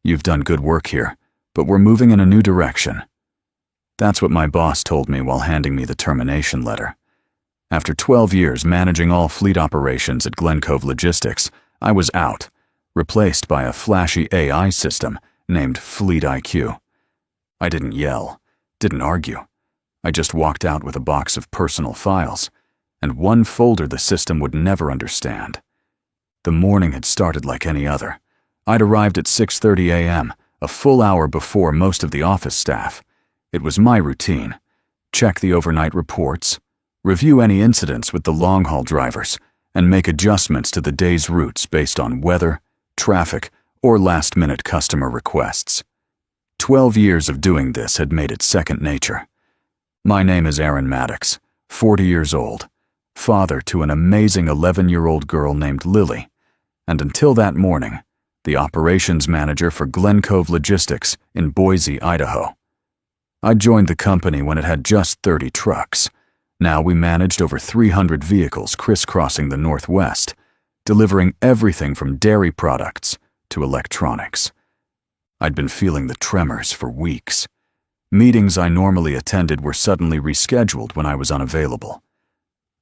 "You've done good work here, but we're moving in a new direction." That's what my boss told me while handing me the termination letter. After 12 years managing all fleet operations at Glen Cove Logistics, I was out, replaced by a flashy AI system named Fleet IQ. I didn't yell, didn't argue. I just walked out with a box of personal files, and one folder the system would never understand. The morning had started like any other. I'd arrived at 6:30 a.m., a full hour before most of the office staff. It was my routine. Check the overnight reports, review any incidents with the long-haul drivers, and make adjustments to the day's routes based on weather, traffic, or last-minute customer requests. 12 years of doing this had made it second nature. My name is Aaron Maddox, 40 years old, father to an amazing 11-year-old girl named Lily, and until that morning, the operations manager for Glen Cove Logistics in Boise, Idaho. I joined the company when it had just 30 trucks. Now we managed over 300 vehicles crisscrossing the Northwest, delivering everything from dairy products to electronics. I'd been feeling the tremors for weeks. Meetings I normally attended were suddenly rescheduled when I was unavailable.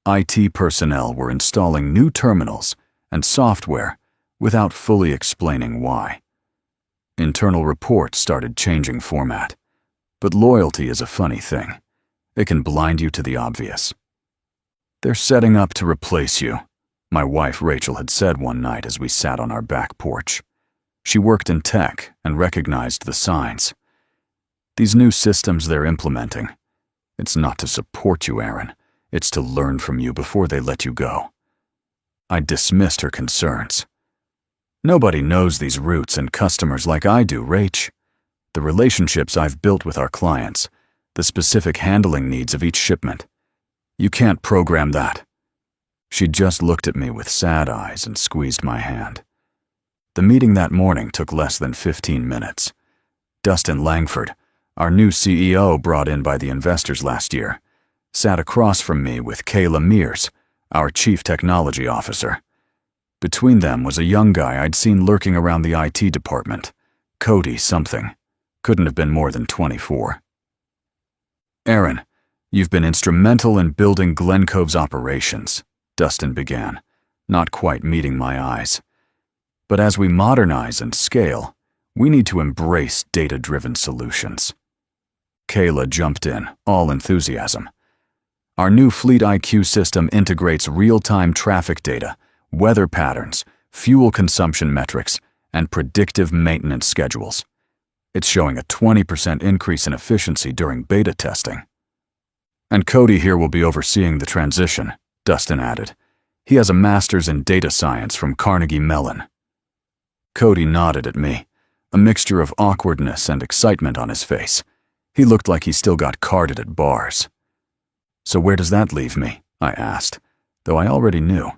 IT personnel were installing new terminals and software without fully explaining why. Internal reports started changing format. But loyalty is a funny thing. It can blind you to the obvious. "They're setting up to replace you," my wife Rachel had said one night as we sat on our back porch. She worked in tech and recognized the signs. "These new systems they're implementing, it's not to support you, Aaron. It's to learn from you before they let you go." I dismissed her concerns. "Nobody knows these routes and customers like I do, Rach. The relationships I've built with our clients, the specific handling needs of each shipment. You can't program that." She just looked at me with sad eyes and squeezed my hand. The meeting that morning took less than 15 minutes. Dustin Langford, our new CEO brought in by the investors last year, sat across from me with Kayla Mears, our chief technology officer. Between them was a young guy I'd seen lurking around the IT department, Cody something. Couldn't have been more than 24. "Aaron, you've been instrumental in building Glen Cove's operations," Dustin began, not quite meeting my eyes. "But as we modernize and scale, we need to embrace data-driven solutions." Kayla jumped in, all enthusiasm. "Our new Fleet IQ system integrates real-time traffic data, weather patterns, fuel consumption metrics, and predictive maintenance schedules. It's showing a 20% increase in efficiency during beta testing." "And Cody here will be overseeing the transition," Dustin added. "He has a master's in data science from Carnegie Mellon." Cody nodded at me, a mixture of awkwardness and excitement on his face. He looked like he still got carded at bars. "So where does that leave me?" I asked, though I already knew.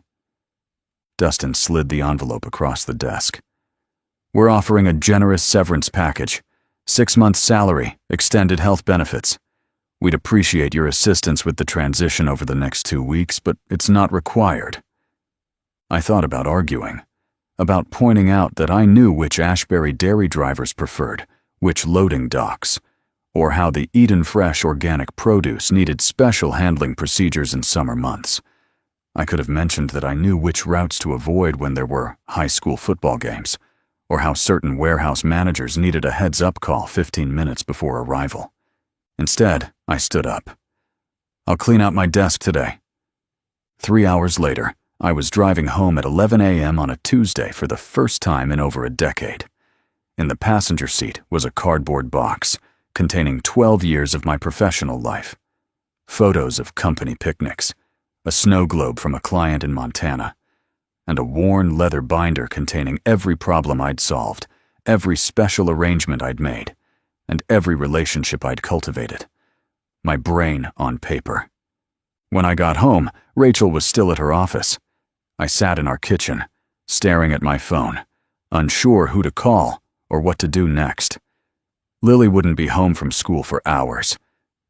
Dustin slid the envelope across the desk. "We're offering a generous severance package, 6 months salary, extended health benefits. We'd appreciate your assistance with the transition over the next 2 weeks, but it's not required." I thought about arguing, about pointing out that I knew which Ashbury dairy drivers preferred, which loading docks, or how the Eden Fresh organic produce needed special handling procedures in summer months. I could have mentioned that I knew which routes to avoid when there were high school football games, or how certain warehouse managers needed a heads-up call 15 minutes before arrival. Instead, I stood up. "I'll clean out my desk today." 3 hours later, I was driving home at 11 a.m. on a Tuesday for the first time in over a decade. In the passenger seat was a cardboard box containing 12 years of my professional life. Photos of company picnics, a snow globe from a client in Montana, and a worn leather binder containing every problem I'd solved, every special arrangement I'd made, and every relationship I'd cultivated. My brain on paper. When I got home, Rachel was still at her office. I sat in our kitchen, staring at my phone, unsure who to call or what to do next. Lily wouldn't be home from school for hours.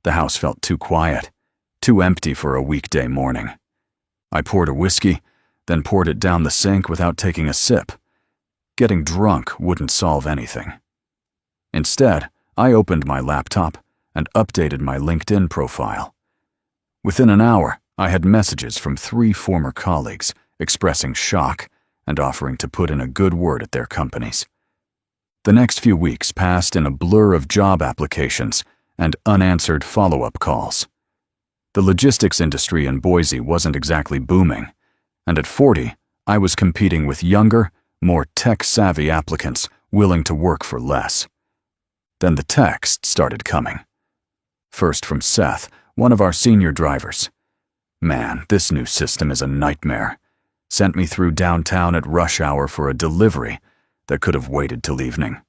The house felt too quiet, too empty for a weekday morning. I poured a whiskey, then poured it down the sink without taking a sip. getting drunk wouldn't solve anything. Instead, I opened my laptop and updated my LinkedIn profile. Within an hour, I had messages from 3 former colleagues expressing shock and offering to put in a good word at their companies. The next few weeks passed in a blur of job applications and unanswered follow-up calls. The logistics industry in Boise wasn't exactly booming, and at 40, I was competing with younger, more tech-savvy applicants willing to work for less. Then the text started coming. First from Seth, one of our senior drivers. "Man, this new system is a nightmare. Sent me through downtown at rush hour for a delivery that could have waited till evening."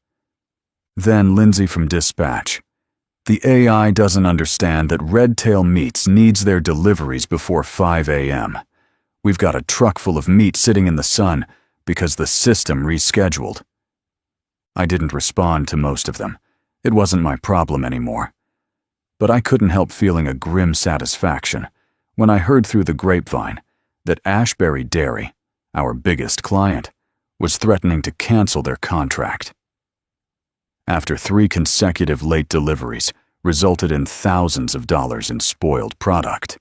Then Lindsay from dispatch. "The AI doesn't understand that Red Tail Meats needs their deliveries before 5 a.m. We've got a truck full of meat sitting in the sun because the system rescheduled." I didn't respond to most of them. It wasn't my problem anymore. But I couldn't help feeling a grim satisfaction when I heard through the grapevine that Ashbury Dairy, our biggest client, was threatening to cancel their contract. After 3 consecutive late deliveries resulted in thousands of dollars in spoiled product.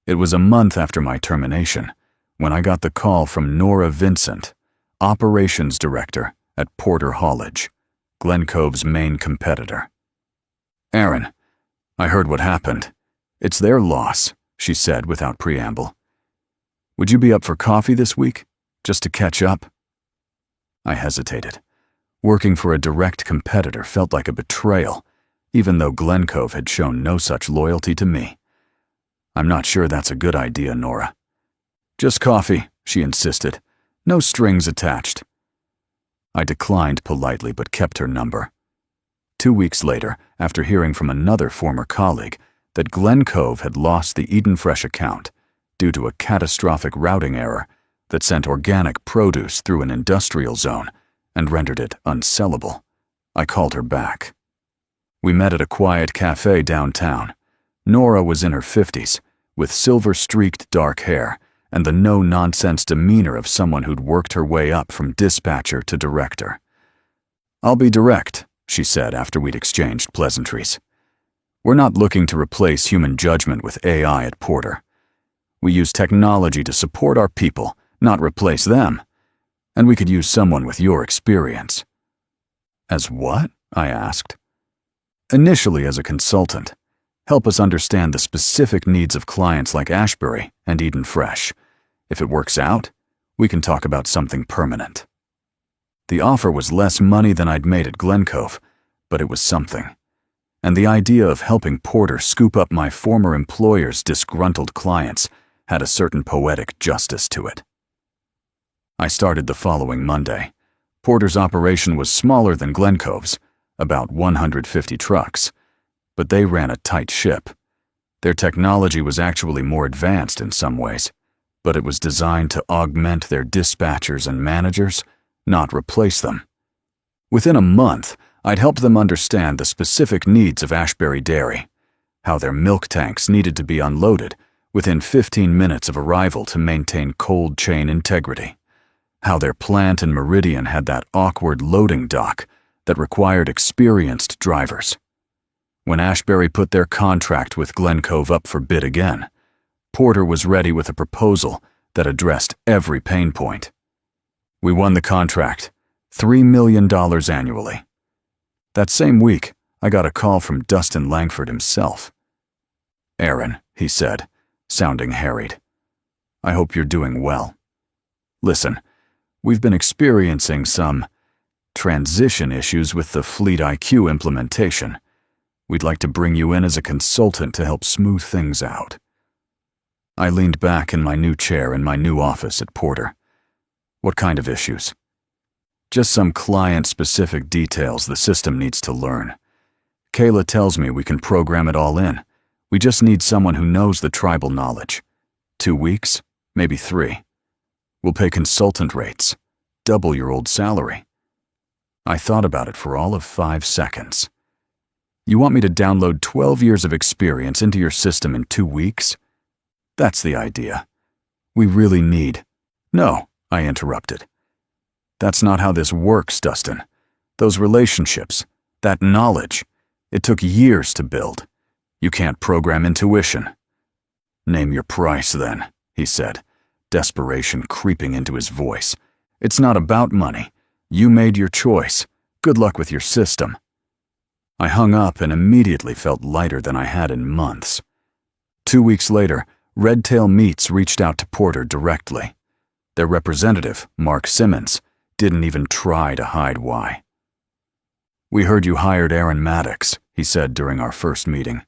It was a month after my termination when I got the call from Nora Vincent, operations director at Porter Haulage, Glen Cove's main competitor. "Aaron, I heard what happened. It's their loss," she said without preamble. "Would you be up for coffee this week, just to catch up?" I hesitated. Working for a direct competitor felt like a betrayal, even though Glen Cove had shown no such loyalty to me. "I'm not sure that's a good idea, Nora." "Just coffee," she insisted. "No strings attached." I declined politely but kept her number. 2 weeks later, after hearing from another former colleague that Glen Cove had lost the Eden Fresh account due to a catastrophic routing error that sent organic produce through an industrial zone and rendered it unsellable, I called her back. We met at a quiet cafe downtown. Nora was in her 50s, with silver-streaked dark hair and the no-nonsense demeanor of someone who'd worked her way up from dispatcher to director. "I'll be direct," she said after we'd exchanged pleasantries. "We're not looking to replace human judgment with AI at Porter. We use technology to support our people, not replace them. And we could use someone with your experience." "As what?" I asked. "Initially as a consultant. Help us understand the specific needs of clients like Ashbury and Eden Fresh. If it works out, we can talk about something permanent." The offer was less money than I'd made at Glen Cove, but it was something. And the idea of helping Porter scoop up my former employer's disgruntled clients had a certain poetic justice to it. I started the following Monday. Porter's operation was smaller than Glen Cove's, about 150 trucks, but they ran a tight ship. Their technology was actually more advanced in some ways, but it was designed to augment their dispatchers and managers, not replace them. Within a month, I'd helped them understand the specific needs of Ashbury Dairy, how their milk tanks needed to be unloaded within 15 minutes of arrival to maintain cold chain integrity, how their plant in Meridian had that awkward loading dock that required experienced drivers. When Ashbury put their contract with Glen Cove up for bid again, Porter was ready with a proposal that addressed every pain point. We won the contract, $3 million annually. That same week, I got a call from Dustin Langford himself. "Aaron," he said, sounding harried, "I hope you're doing well. Listen, we've been experiencing some transition issues with the Fleet IQ implementation. We'd like to bring you in as a consultant to help smooth things out." I leaned back in my new chair in my new office at Porter. "What kind of issues?" "Just some client-specific details the system needs to learn. Kayla tells me we can program it all in. We just need someone who knows the tribal knowledge. 2 weeks, maybe 3. We'll pay consultant rates, double your old salary." I thought about it for all of 5 seconds. "You want me to download 12 years of experience into your system in 2 weeks? That's the idea. We really need—" "No," I interrupted. That's not how this works, Dustin. Those relationships, that knowledge, it took years to build. You can't program intuition. Name your price, then, he said, desperation creeping into his voice. It's not about money. You made your choice. Good luck with your system. I hung up and immediately felt lighter than I had in months. 2 weeks later, Redtail Meats reached out to Porter directly. Their representative, Mark Simmons, didn't even try to hide why. We heard you hired Aaron Maddox, he said during our first meeting.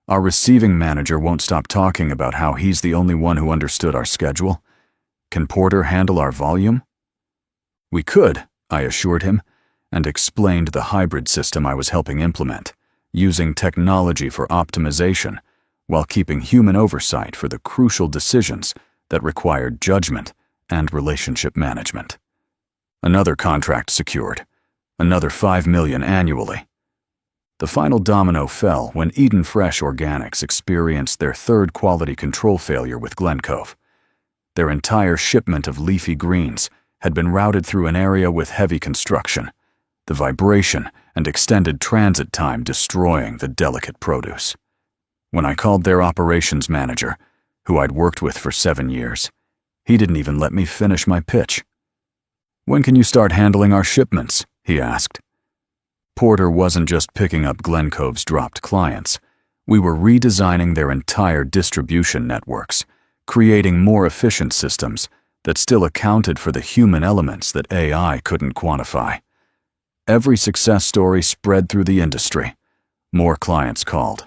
Our receiving manager won't stop talking about how he's the only one who understood our schedule. Can Porter handle our volume? We could, I assured him, and explained the hybrid system I was helping implement, using technology for optimization, while keeping human oversight for the crucial decisions that required judgment and relationship management. Another contract secured, another $5 million annually. The final domino fell when Eden Fresh Organics experienced their third quality control failure with Glen Cove. Their entire shipment of leafy greens had been routed through an area with heavy construction, the vibration and extended transit time destroying the delicate produce. When I called their operations manager, who I'd worked with for 7 years, he didn't even let me finish my pitch. When can you start handling our shipments? He asked. Porter wasn't just picking up Glen Cove's dropped clients. We were redesigning their entire distribution networks, creating more efficient systems that still accounted for the human elements that AI couldn't quantify. Every success story spread through the industry. More clients called.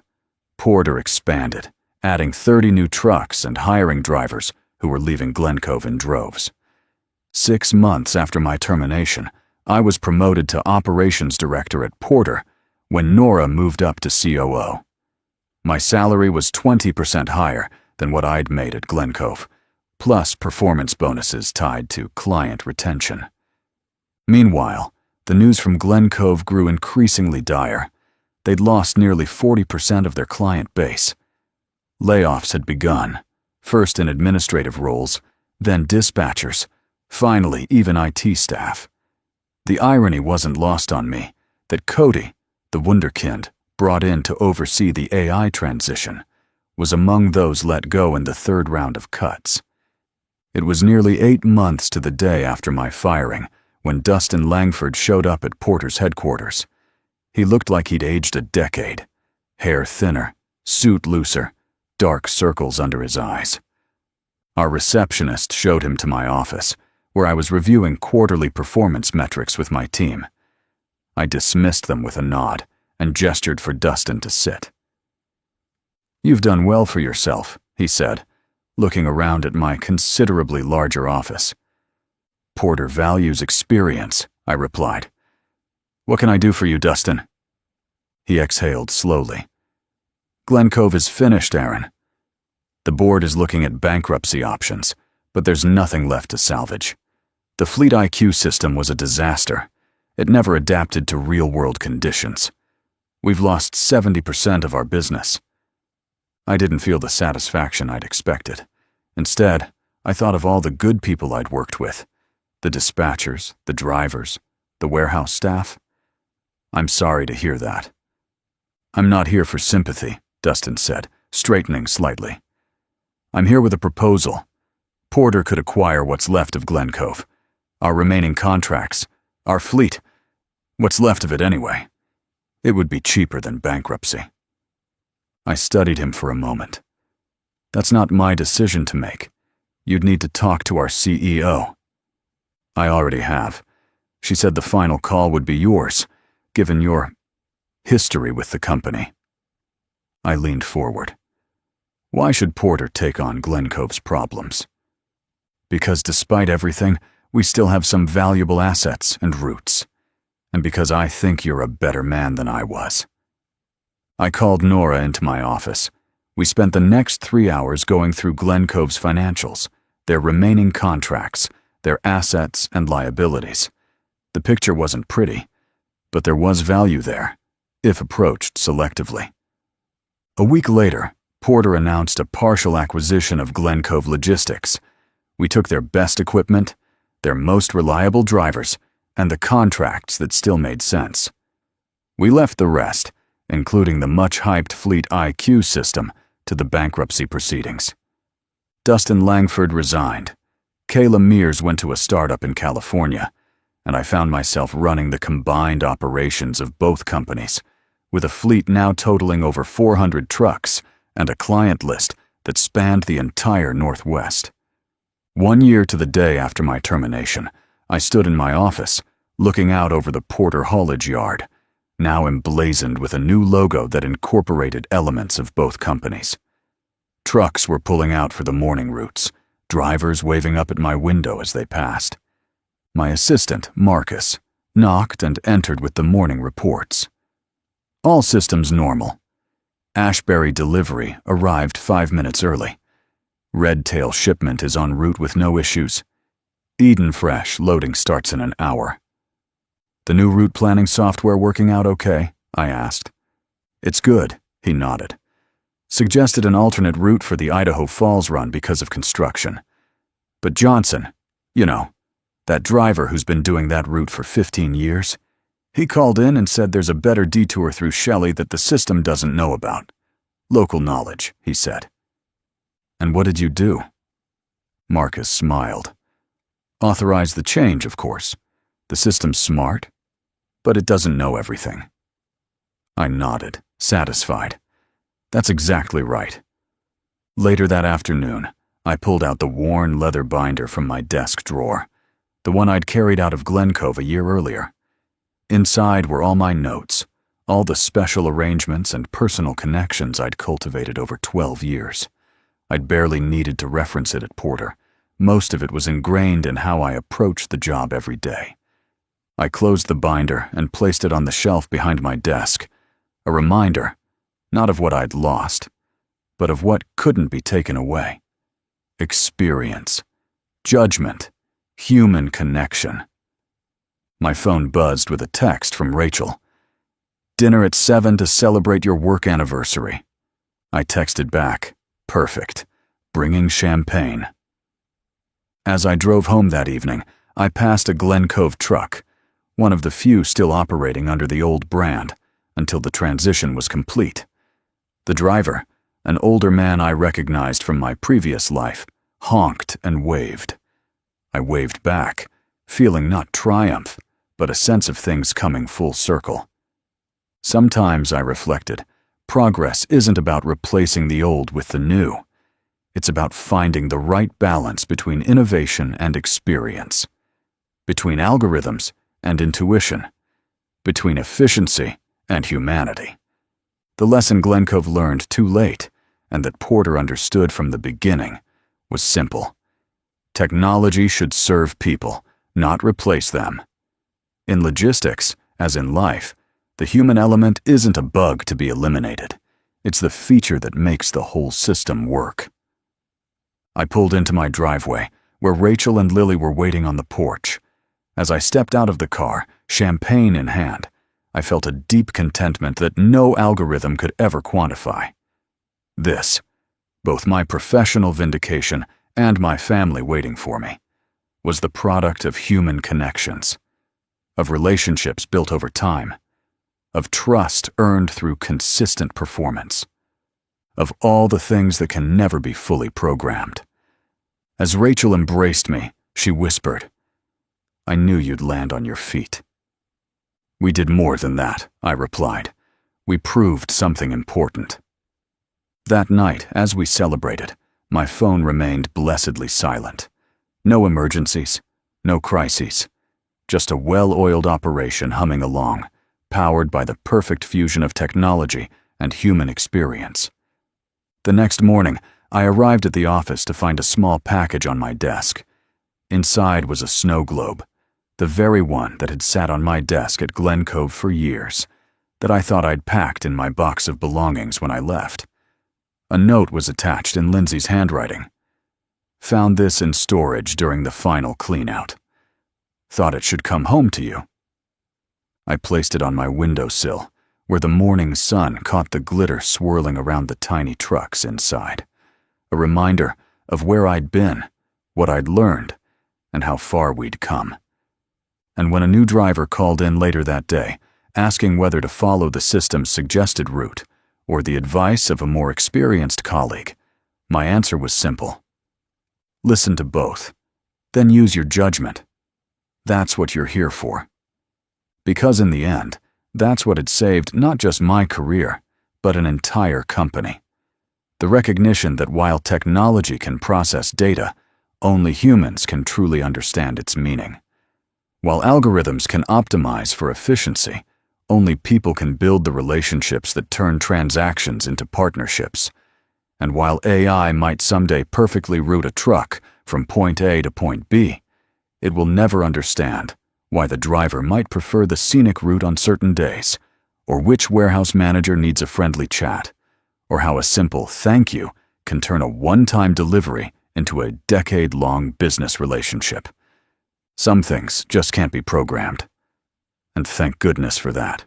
Porter expanded, adding 30 new trucks and hiring drivers who were leaving Glen Cove in droves. 6 months after my termination, I was promoted to operations director at Porter when Nora moved up to COO. My salary was 20% higher than what I'd made at Glen Cove, plus performance bonuses tied to client retention. Meanwhile, the news from Glen Cove grew increasingly dire. They'd lost nearly 40% of their client base. Layoffs had begun, first in administrative roles, then dispatchers, finally even IT staff. The irony wasn't lost on me that Cody, the wunderkind brought in to oversee the AI transition, was among those let go in the third round of cuts. It was nearly 8 months to the day after my firing when Dustin Langford showed up at Porter's headquarters. He looked like he'd aged a decade, hair thinner, suit looser, dark circles under his eyes. Our receptionist showed him to my office, where I was reviewing quarterly performance metrics with my team. I dismissed them with a nod and gestured for Dustin to sit. "You've done well for yourself," he said, looking around at my considerably larger office. "Porter values experience," I replied. "What can I do for you, Dustin?" He exhaled slowly. "Glen Cove is finished, Aaron. The board is looking at bankruptcy options, but there's nothing left to salvage. The Fleet IQ system was a disaster. It never adapted to real-world conditions. We've lost 70% of our business." I didn't feel the satisfaction I'd expected. Instead, I thought of all the good people I'd worked with, the dispatchers, the drivers, the warehouse staff. "I'm sorry to hear that." "I'm not here for sympathy," Dustin said, straightening slightly. "I'm here with a proposal. Porter could acquire what's left of Glen Cove, our remaining contracts, our fleet, what's left of it anyway. It would be cheaper than bankruptcy." I studied him for a moment. "That's not my decision to make. You'd need to talk to our CEO." "I already have. She said the final call would be yours, given your history with the company." I leaned forward. "Why should Porter take on Glen Cove's problems?" "Because despite everything, we still have some valuable assets and roots. And because I think you're a better man than I was." I called Nora into my office. We spent the next 3 hours going through Glen Cove's financials, their remaining contracts, their assets and liabilities. The picture wasn't pretty, but there was value there, if approached selectively. A week later, Porter announced a partial acquisition of Glen Cove Logistics. We took their best equipment, their most reliable drivers, and the contracts that still made sense. We left the rest, including the much-hyped Fleet IQ system, to the bankruptcy proceedings. Dustin Langford resigned. Kayla Mears went to a startup in California, and I found myself running the combined operations of both companies, with a fleet now totaling over 400 trucks and a client list that spanned the entire Northwest. 1 year to the day after my termination, I stood in my office, looking out over the Porter haulage yard, now emblazoned with a new logo that incorporated elements of both companies. Trucks were pulling out for the morning routes, drivers waving up at my window as they passed. My assistant, Marcus, knocked and entered with the morning reports. All systems normal. Ashbury delivery arrived 5 minutes early. Redtail shipment is en route with no issues. Eden Fresh loading starts in an hour. The new route planning software working out okay? I asked. It's good, he nodded. Suggested an alternate route for the Idaho Falls run because of construction. But Johnson, that driver who's been doing that route for 15 years, he called in and said there's a better detour through Shelley that the system doesn't know about. Local knowledge, he said. And what did you do? Marcus smiled. Authorize the change, of course. The system's smart, but it doesn't know everything. I nodded, satisfied. That's exactly right. Later that afternoon, I pulled out the worn leather binder from my desk drawer, the one I'd carried out of Glen Cove a year earlier. Inside were all my notes, all the special arrangements and personal connections I'd cultivated over 12 years. I'd barely needed to reference it at Porter. Most of it was ingrained in how I approached the job every day. I closed the binder and placed it on the shelf behind my desk, a reminder, not of what I'd lost, but of what couldn't be taken away. Experience, judgment, human connection. My phone buzzed with a text from Rachel. Dinner at 7 to celebrate your work anniversary. I texted back, perfect, bringing champagne. As I drove home that evening, I passed a Glen Cove truck, one of the few still operating under the old brand, until the transition was complete. The driver, an older man I recognized from my previous life, honked and waved. I waved back, feeling not triumph, but a sense of things coming full circle. Sometimes, I reflected, progress isn't about replacing the old with the new. It's about finding the right balance between innovation and experience, between algorithms and intuition, between efficiency and humanity. The lesson Glen Cove learned too late, and that Porter understood from the beginning, was simple. Technology should serve people, not replace them. In logistics, as in life, the human element isn't a bug to be eliminated. It's the feature that makes the whole system work. I pulled into my driveway, where Rachel and Lily were waiting on the porch. As I stepped out of the car, champagne in hand, I felt a deep contentment that no algorithm could ever quantify. This, both my professional vindication and my family waiting for me, was the product of human connections, of relationships built over time, of trust earned through consistent performance, of all the things that can never be fully programmed. As Rachel embraced me, she whispered, "I knew you'd land on your feet." "We did more than that," I replied. "We proved something important." That night, as we celebrated, my phone remained blessedly silent. No emergencies, no crises, just a well-oiled operation humming along, powered by the perfect fusion of technology and human experience. The next morning, I arrived at the office to find a small package on my desk. Inside was a snow globe, the very one that had sat on my desk at Glen Cove for years, that I thought I'd packed in my box of belongings when I left. A note was attached in Lindsay's handwriting. "Found this in storage during the final clean-out. Thought it should come home to you." I placed it on my windowsill, where the morning sun caught the glitter swirling around the tiny trucks inside. A reminder of where I'd been, what I'd learned, and how far we'd come. And when a new driver called in later that day, asking whether to follow the system's suggested route or the advice of a more experienced colleague, my answer was simple. Listen to both, then use your judgment. That's what you're here for. Because in the end, that's what had saved not just my career, but an entire company. The recognition that while technology can process data, only humans can truly understand its meaning. While algorithms can optimize for efficiency, only people can build the relationships that turn transactions into partnerships. And while AI might someday perfectly route a truck from point A to point B, it will never understand why the driver might prefer the scenic route on certain days, or which warehouse manager needs a friendly chat, or how a simple thank you can turn a one-time delivery into a decade-long business relationship. Some things just can't be programmed. And thank goodness for that.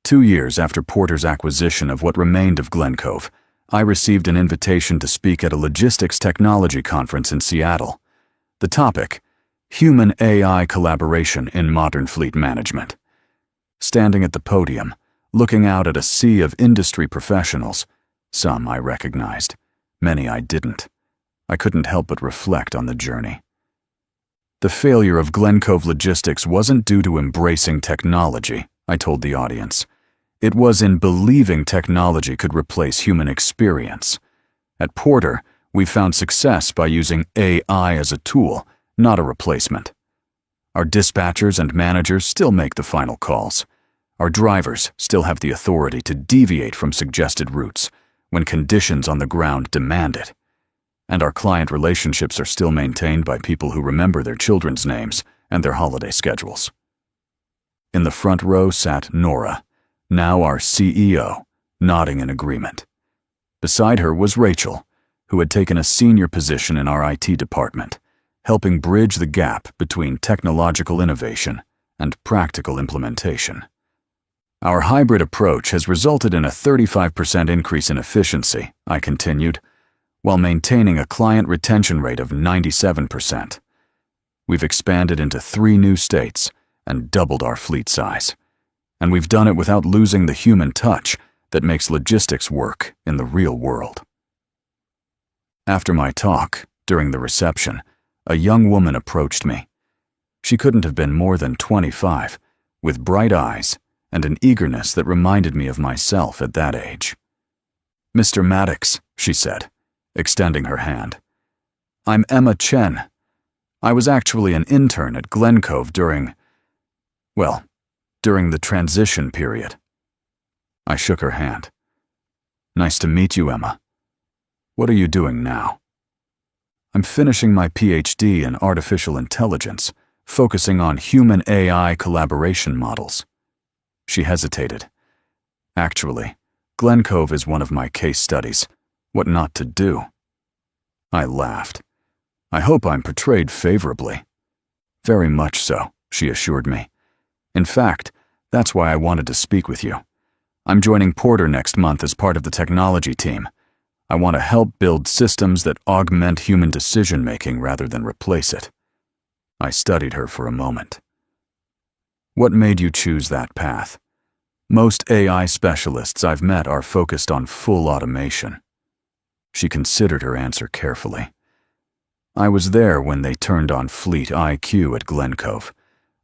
2 years after Porter's acquisition of what remained of Glencove, I received an invitation to speak at a logistics technology conference in Seattle. The topic, Human-AI Collaboration in Modern Fleet Management. Standing at the podium, looking out at a sea of industry professionals, some I recognized, many I didn't, I couldn't help but reflect on the journey. The failure of Glencove Logistics wasn't due to embracing technology, I told the audience. It was in believing technology could replace human experience. At Porter, we found success by using AI as a tool, not a replacement. Our dispatchers and managers still make the final calls. Our drivers still have the authority to deviate from suggested routes when conditions on the ground demand it. And our client relationships are still maintained by people who remember their children's names and their holiday schedules. In the front row sat Nora, now our CEO, nodding in agreement. Beside her was Rachel, who had taken a senior position in our IT department, helping bridge the gap between technological innovation and practical implementation. Our hybrid approach has resulted in a 35% increase in efficiency, I continued, while maintaining a client retention rate of 97%. We've expanded into 3 new states and doubled our fleet size. And we've done it without losing the human touch that makes logistics work in the real world. After my talk, during the reception, a young woman approached me. She couldn't have been more than 25, with bright eyes and an eagerness that reminded me of myself at that age. "Mr. Maddox," she said, extending her hand. "I'm Emma Chen. I was actually an intern at Glencove during the transition period." I shook her hand. "Nice to meet you, Emma. What are you doing now?" "I'm finishing my PhD in artificial intelligence, focusing on human-AI collaboration models." She hesitated. "Actually, Glencove is one of my case studies. What not to do." I laughed. "I hope I'm portrayed favorably." "Very much so," she assured me. "In fact, that's why I wanted to speak with you. I'm joining Porter next month as part of the technology team. I want to help build systems that augment human decision-making rather than replace it." I studied her for a moment. "What made you choose that path? Most AI specialists I've met are focused on full automation." She considered her answer carefully. "I was there when they turned on Fleet IQ at Glencove.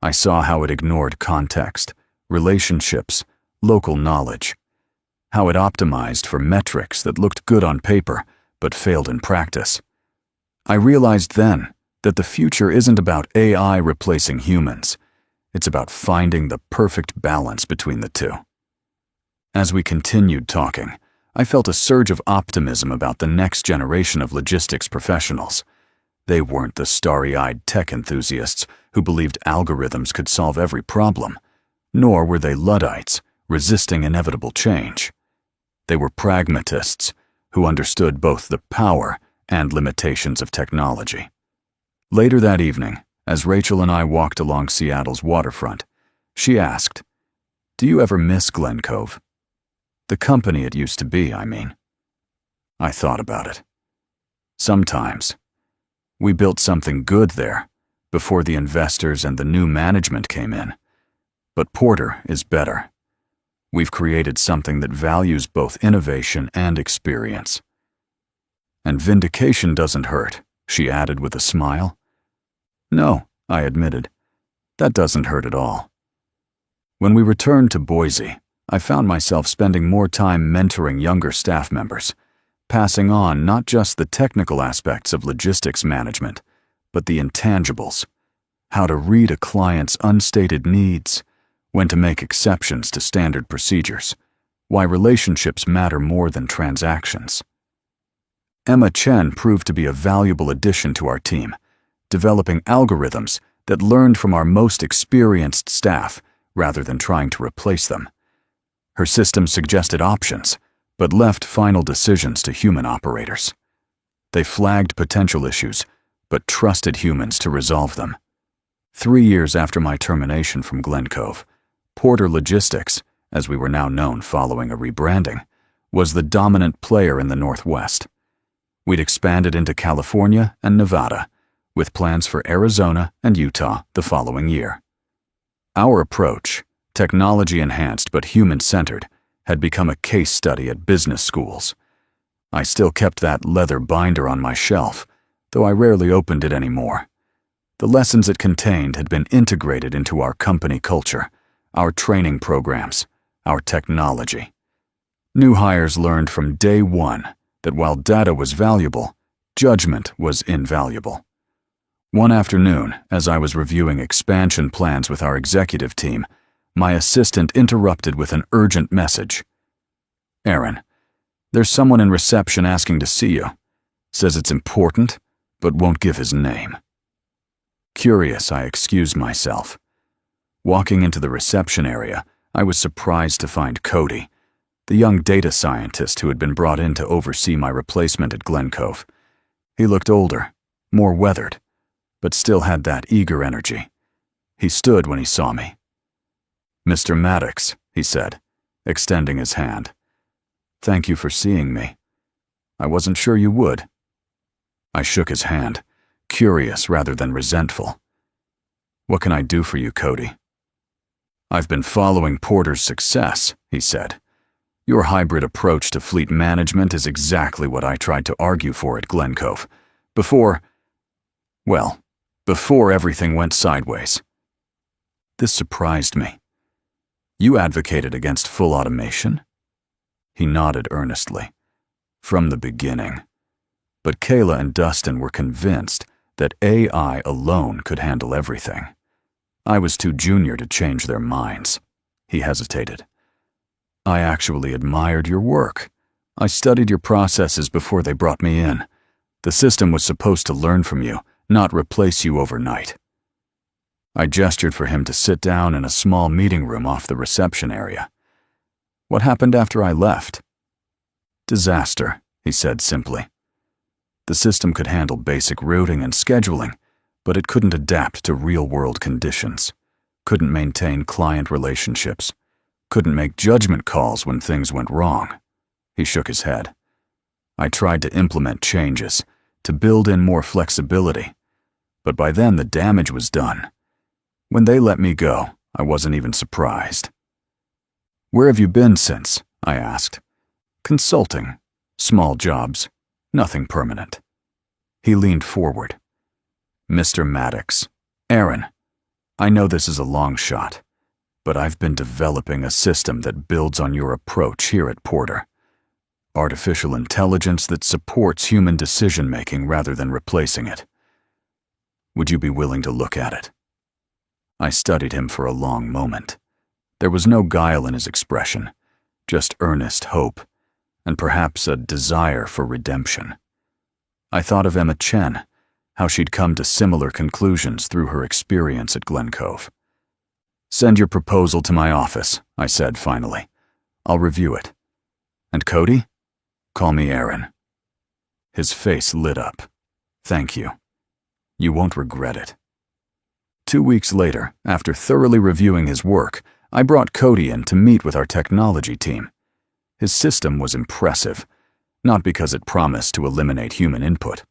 I saw how it ignored context, relationships, local knowledge, how it optimized for metrics that looked good on paper but failed in practice. I realized then that the future isn't about AI replacing humans. It's about finding the perfect balance between the two." As we continued talking, I felt a surge of optimism about the next generation of logistics professionals. They weren't the starry-eyed tech enthusiasts who believed algorithms could solve every problem, nor were they Luddites resisting inevitable change. They were pragmatists who understood both the power and limitations of technology. Later that evening, as Rachel and I walked along Seattle's waterfront, she asked, "Do you ever miss Glencove? The company it used to be, I mean." I thought about it. Sometimes. We built something good there, before the investors and the new management came in. But Porter is better. We've created something that values both innovation and experience. And vindication doesn't hurt, she added with a smile. No, I admitted. That doesn't hurt at all. When we returned to Boise, I found myself spending more time mentoring younger staff members, passing on not just the technical aspects of logistics management, but the intangibles: how to read a client's unstated needs, when to make exceptions to standard procedures, why relationships matter more than transactions. Emma Chen proved to be a valuable addition to our team, developing algorithms that learned from our most experienced staff rather than trying to replace them. Her system suggested options, but left final decisions to human operators. They flagged potential issues, but trusted humans to resolve them. 3 years after my termination from Glen Cove, Porter Logistics, as we were now known following a rebranding, was the dominant player in the Northwest. We'd expanded into California and Nevada, with plans for Arizona and Utah the following year. Our approach, technology-enhanced but human-centered, had become a case study at business schools. I still kept that leather binder on my shelf, though I rarely opened it anymore. The lessons it contained had been integrated into our company culture, our training programs, our technology. New hires learned from day one that while data was valuable, judgment was invaluable. One afternoon, as I was reviewing expansion plans with our executive team, my assistant interrupted with an urgent message. "Aaron, there's someone in reception asking to see you. Says it's important, but won't give his name." Curious, I excused myself. Walking into the reception area, I was surprised to find Cody, the young data scientist who had been brought in to oversee my replacement at Glen Cove. He looked older, more weathered, but still had that eager energy. He stood when he saw me. "Mr. Maddox," he said, extending his hand. "Thank you for seeing me. I wasn't sure you would." I shook his hand, curious rather than resentful. "What can I do for you, Cody?" "I've been following Porter's success," he said. "Your hybrid approach to fleet management is exactly what I tried to argue for at Glen Cove. Before everything went sideways." This surprised me. "You advocated against full automation?" He nodded earnestly. "From the beginning. But Kayla and Dustin were convinced that AI alone could handle everything. I was too junior to change their minds." He hesitated. "I actually admired your work. I studied your processes before they brought me in. The system was supposed to learn from you, not replace you overnight." I gestured for him to sit down in a small meeting room off the reception area. "What happened after I left?" "Disaster," he said simply. The system could handle basic routing and scheduling, but it couldn't adapt to real-world conditions, couldn't maintain client relationships, couldn't make judgment calls when things went wrong. He shook his head. I tried to implement changes, to build in more flexibility, but by then the damage was done. When they let me go, I wasn't even surprised. "Where have you been since?" I asked. "Consulting. Small jobs. Nothing permanent." He leaned forward. "Mr. Maddox, Aaron, I know this is a long shot, but I've been developing a system that builds on your approach here at Porter. Artificial intelligence that supports human decision-making rather than replacing it. Would you be willing to look at it?" I studied him for a long moment. There was no guile in his expression, just earnest hope, and perhaps a desire for redemption. I thought of Emma Chen, how she'd come to similar conclusions through her experience at Glen Cove. "Send your proposal to my office," I said finally. "I'll review it. And Cody? Call me Aaron." His face lit up. "Thank you. You won't regret it." 2 weeks later, after thoroughly reviewing his work, I brought Cody in to meet with our technology team. His system was impressive, not because it promised to eliminate human input,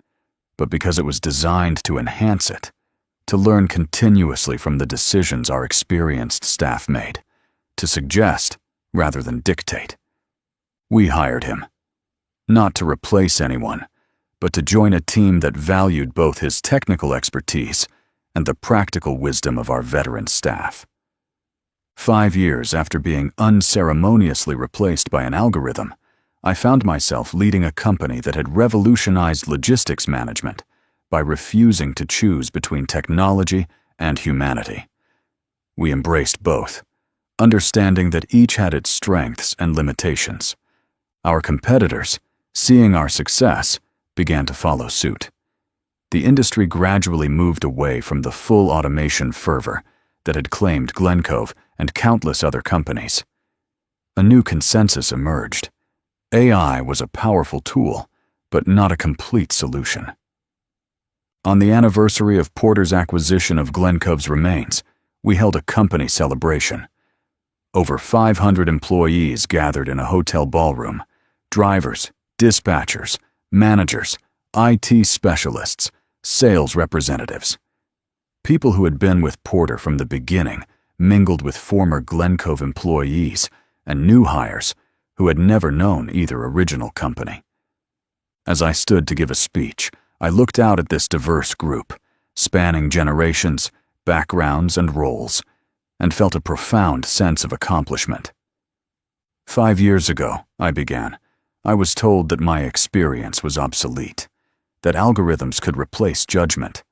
but because it was designed to enhance it, to learn continuously from the decisions our experienced staff made, to suggest rather than dictate. We hired him, not to replace anyone, but to join a team that valued both his technical expertise and the practical wisdom of our veteran staff. 5 years after being unceremoniously replaced by an algorithm, I found myself leading a company that had revolutionized logistics management by refusing to choose between technology and humanity. We embraced both, understanding that each had its strengths and limitations. Our competitors, seeing our success, began to follow suit. The industry gradually moved away from the full automation fervor that had claimed Glen Cove and countless other companies. A new consensus emerged. AI was a powerful tool, but not a complete solution. On the anniversary of Porter's acquisition of Glen Cove's remains, we held a company celebration. Over 500 employees gathered in a hotel ballroom. Drivers, dispatchers, managers, IT specialists, sales representatives. People who had been with Porter from the beginning mingled with former Glen Cove employees and new hires who had never known either original company. As I stood to give a speech, I looked out at this diverse group, spanning generations, backgrounds, and roles, and felt a profound sense of accomplishment. 5 years ago, I began, I was told that my experience was obsolete, that algorithms could replace judgment,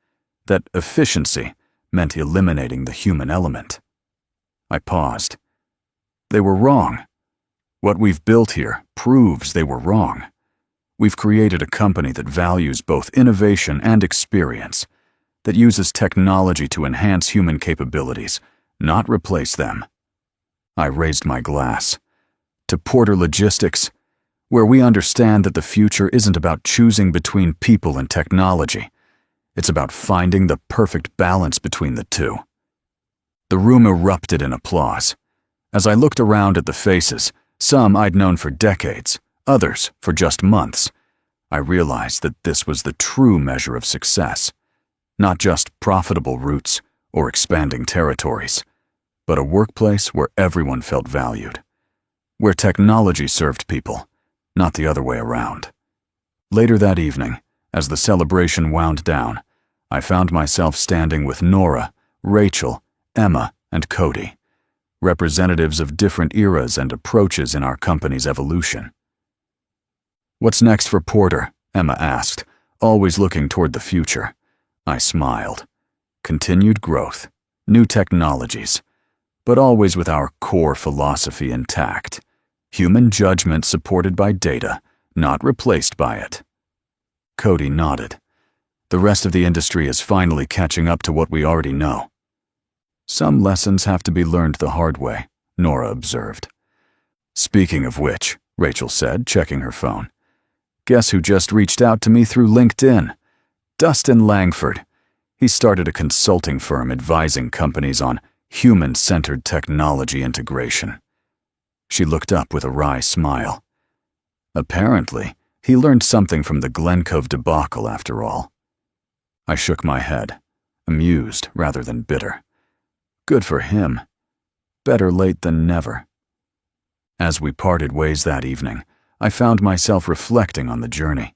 that efficiency meant eliminating the human element. I paused. They were wrong. What we've built here proves they were wrong. We've created a company that values both innovation and experience, that uses technology to enhance human capabilities, not replace them. I raised my glass. To Porter Logistics, where we understand that the future isn't about choosing between people and technology. It's about finding the perfect balance between the two. The room erupted in applause. As I looked around at the faces, some I'd known for decades, others for just months, I realized that this was the true measure of success. Not just profitable routes or expanding territories, but a workplace where everyone felt valued, where technology served people, not the other way around. Later that evening, as the celebration wound down, I found myself standing with Nora, Rachel, Emma, and Cody, representatives of different eras and approaches in our company's evolution. "What's next for Porter?" Emma asked, always looking toward the future. I smiled. Continued growth, new technologies, but always with our core philosophy intact. Human judgment supported by data, not replaced by it. Cody nodded. The rest of the industry is finally catching up to what we already know. Some lessons have to be learned the hard way, Nora observed. "Speaking of which," Rachel said, checking her phone. "Guess who just reached out to me through LinkedIn? Dustin Langford. He started a consulting firm advising companies on human-centered technology integration." She looked up with a wry smile. Apparently, he learned something from the Glen Cove debacle after all. I shook my head, amused rather than bitter. Good for him. Better late than never. As we parted ways that evening, I found myself reflecting on the journey.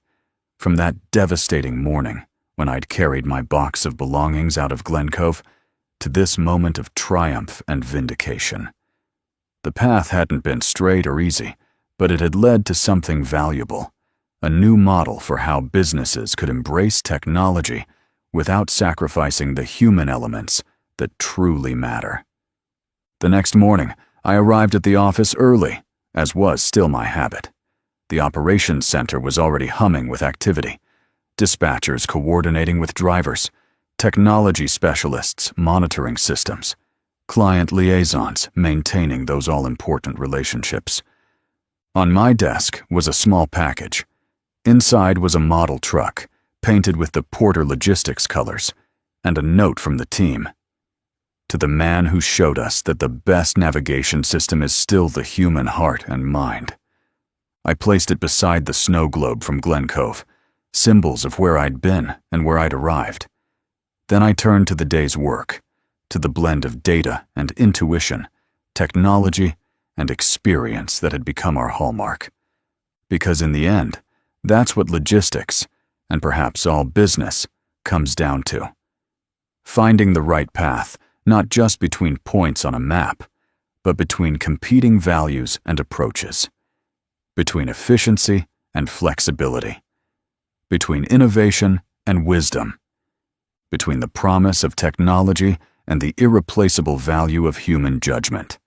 From that devastating morning, when I'd carried my box of belongings out of Glen Cove, to this moment of triumph and vindication. The path hadn't been straight or easy, but it had led to something valuable, a new model for how businesses could embrace technology without sacrificing the human elements that truly matter. The next morning, I arrived at the office early, as was still my habit. The operations center was already humming with activity. Dispatchers coordinating with drivers, technology specialists monitoring systems, client liaisons maintaining those all-important relationships. On my desk was a small package. Inside was a model truck, painted with the Porter Logistics colors, and a note from the team. To the man who showed us that the best navigation system is still the human heart and mind. I placed it beside the snow globe from Glen Cove, symbols of where I'd been and where I'd arrived. Then I turned to the day's work, to the blend of data and intuition, technology and experience that had become our hallmark. Because in the end, that's what logistics, and perhaps all business, comes down to. Finding the right path, not just between points on a map, but between competing values and approaches. Between efficiency and flexibility. Between innovation and wisdom. Between the promise of technology and the irreplaceable value of human judgment.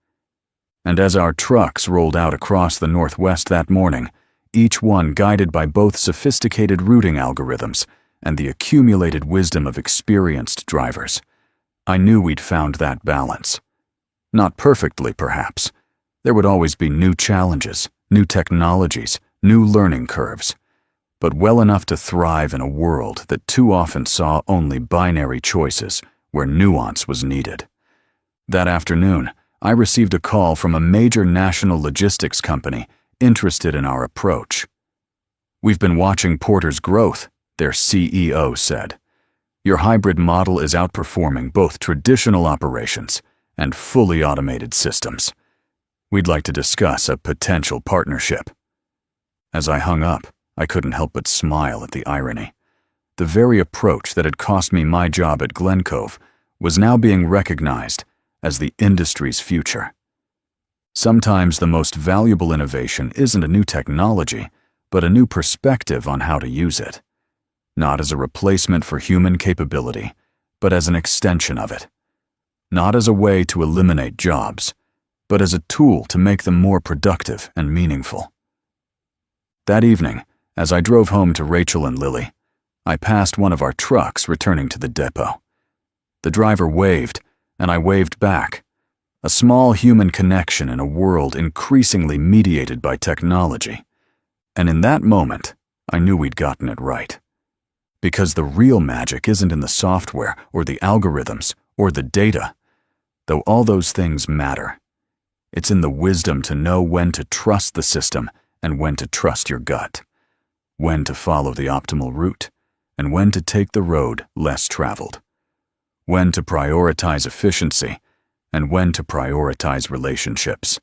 And as our trucks rolled out across the Northwest that morning, each one guided by both sophisticated routing algorithms and the accumulated wisdom of experienced drivers, I knew we'd found that balance. Not perfectly, perhaps. There would always be new challenges, new technologies, new learning curves, but well enough to thrive in a world that too often saw only binary choices where nuance was needed. That afternoon, I received a call from a major national logistics company interested in our approach. "We've been watching Porter's growth," their CEO said. "Your hybrid model is outperforming both traditional operations and fully automated systems. We'd like to discuss a potential partnership." As I hung up, I couldn't help but smile at the irony. The very approach that had cost me my job at Glen Cove was now being recognized as the industry's future. Sometimes the most valuable innovation isn't a new technology, but a new perspective on how to use it. Not as a replacement for human capability, but as an extension of it. Not as a way to eliminate jobs, but as a tool to make them more productive and meaningful. That evening, as I drove home to Rachel and Lily, I passed one of our trucks returning to the depot. The driver waved, and I waved back. A small human connection in a world increasingly mediated by technology. And in that moment, I knew we'd gotten it right. Because the real magic isn't in the software or the algorithms or the data, though all those things matter. It's in the wisdom to know when to trust the system and when to trust your gut. When to follow the optimal route and when to take the road less traveled. When to prioritize efficiency and when to prioritize relationships.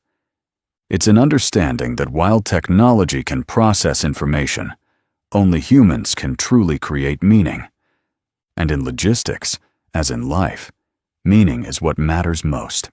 It's an understanding that while technology can process information, only humans can truly create meaning. And in logistics, as in life, meaning is what matters most.